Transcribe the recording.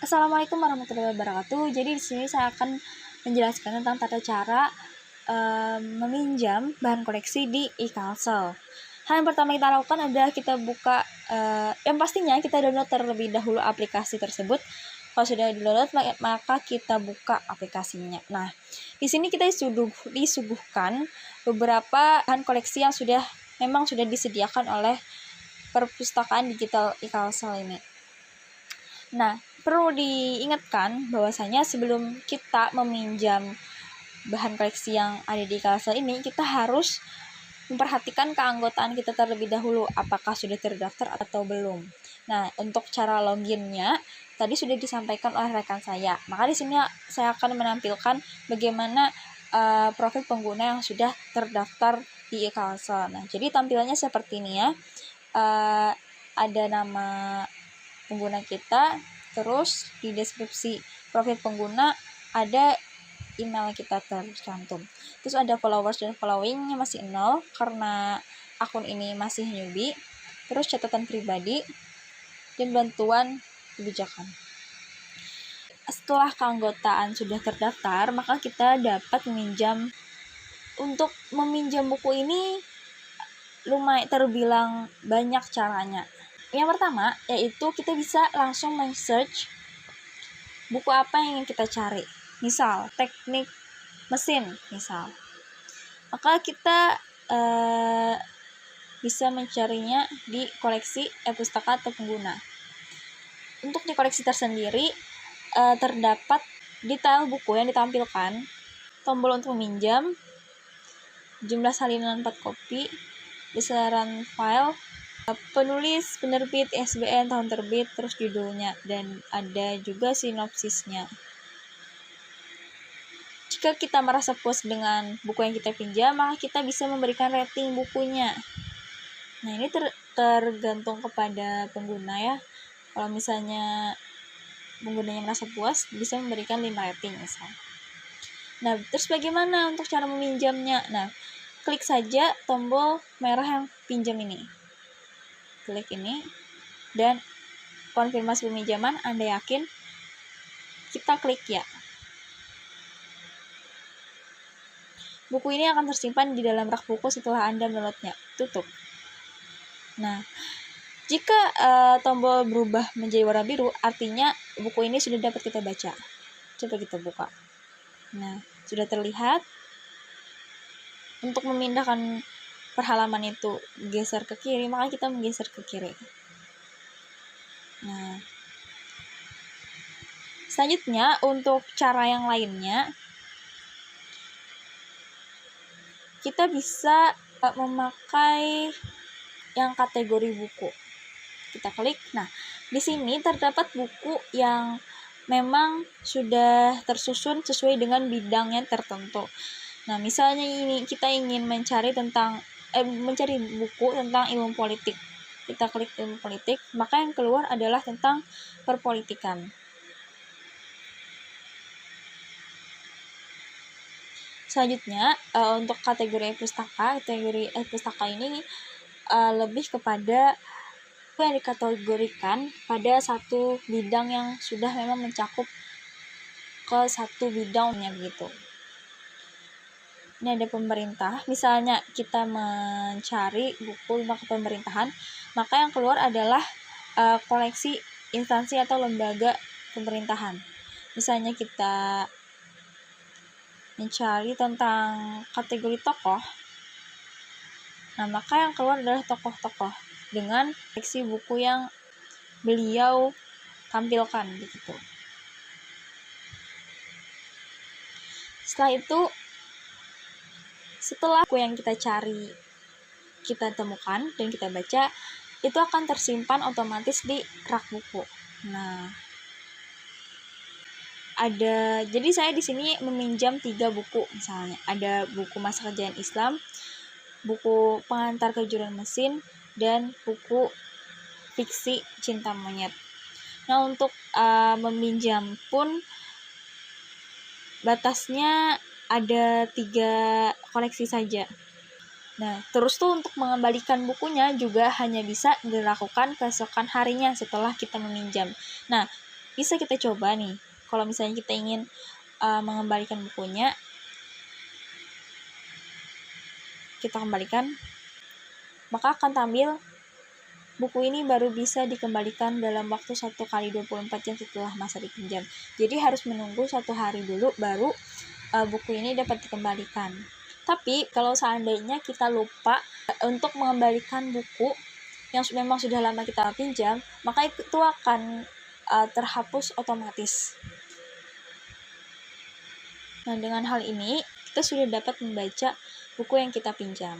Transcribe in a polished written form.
Assalamualaikum warahmatullahi wabarakatuh. Jadi di sini saya akan menjelaskan tentang tata cara meminjam bahan koleksi di e-Kalsel. Hal yang pertama kita lakukan adalah kita buka, yang pastinya kita download terlebih dahulu aplikasi tersebut. Kalau sudah di-download, maka kita buka aplikasinya. Nah, di sini kita disuguhkan beberapa bahan koleksi yang memang sudah disediakan oleh perpustakaan digital e-Kalsel ini. Nah, perlu diingatkan bahwasanya sebelum kita meminjam bahan koleksi yang ada di Kalsel ini, kita harus memperhatikan keanggotaan kita terlebih dahulu, apakah sudah terdaftar atau belum. Nah, untuk cara loginnya tadi sudah disampaikan oleh rekan saya. Maka di sini saya akan menampilkan bagaimana profil pengguna yang sudah terdaftar di Kalsel. Nah, jadi tampilannya seperti ini ya. Ada nama pengguna kita, terus di deskripsi profil pengguna ada email kita tercantum. Terus ada followers dan followingnya masih 0 karena akun ini masih newbie. Terus catatan pribadi dan bantuan kebijakan. Setelah keanggotaan sudah terdaftar, maka kita dapat meminjam. Untuk meminjam buku ini lumayan terbilang banyak caranya. Yang pertama yaitu kita bisa langsung men-search buku apa yang ingin kita cari. Misal teknik mesin misal. Maka kita bisa mencarinya di koleksi e-pustaka atau pengguna. Untuk di koleksi tersendiri terdapat detail buku yang ditampilkan, tombol untuk meminjam, jumlah salinan 4 kopi, besaran file, penulis, penerbit, ISBN, tahun terbit, terus judulnya, dan ada juga sinopsisnya. Jika kita merasa puas dengan buku yang kita pinjam, maka kita bisa memberikan rating bukunya. Nah, ini tergantung kepada pengguna ya. Kalau misalnya penggunanya merasa puas, bisa memberikan 5 rating misal. Nah, terus bagaimana untuk cara meminjamnya? Nah, klik saja tombol merah yang pinjam ini. Klik ini dan konfirmasi peminjaman. Anda yakin? Kita klik ya. Buku ini akan tersimpan di dalam rak buku setelah Anda downloadnya. Tutup. Nah, jika tombol berubah menjadi warna biru, artinya buku ini sudah dapat kita baca. Coba kita buka. Nah, sudah terlihat. Untuk memindahkan perhalaman itu geser ke kiri, maka kita menggeser ke kiri. Nah, selanjutnya untuk cara yang lainnya, kita bisa memakai yang kategori buku. Kita klik. Nah, di sini terdapat buku yang memang sudah tersusun sesuai dengan bidangnya tertentu. Nah, misalnya ini kita ingin mencari buku tentang ilmu politik. Kita klik ilmu politik, maka yang keluar adalah tentang perpolitikan. Selanjutnya, untuk kategori e-pustaka ini lebih kepada yang dikategorikan pada satu bidang yang sudah memang mencakup ke satu bidangnya begitu. Ini ada pemerintah, misalnya kita mencari buku tentang pemerintahan, maka yang keluar adalah koleksi instansi atau lembaga pemerintahan. Misalnya kita mencari tentang kategori tokoh, nah maka yang keluar adalah tokoh-tokoh dengan koleksi buku yang beliau tampilkan begitu. Setelah buku yang kita cari kita temukan dan kita baca, itu akan tersimpan otomatis di rak buku. Nah, jadi saya di sini meminjam 3 buku misalnya. Ada buku Masa Kejayaan Islam, buku Pengantar Kejuruan Mesin, dan buku Fiksi Cinta Monyet. Nah, untuk meminjam pun batasnya ada 3 koleksi saja. Nah, terus untuk mengembalikan bukunya juga hanya bisa dilakukan keesokan harinya setelah kita meminjam. Nah, bisa kita coba nih. Kalau misalnya kita ingin mengembalikan bukunya, kita kembalikan, maka akan tampil buku ini baru bisa dikembalikan dalam waktu 1 kali 24 jam setelah masa dipinjam. Jadi harus menunggu 1 hari dulu baru buku ini dapat dikembalikan. Tapi kalau seandainya kita lupa untuk mengembalikan buku yang memang sudah lama kita pinjam, maka itu akan terhapus otomatis. Nah, dengan hal ini kita sudah dapat membaca buku yang kita pinjam.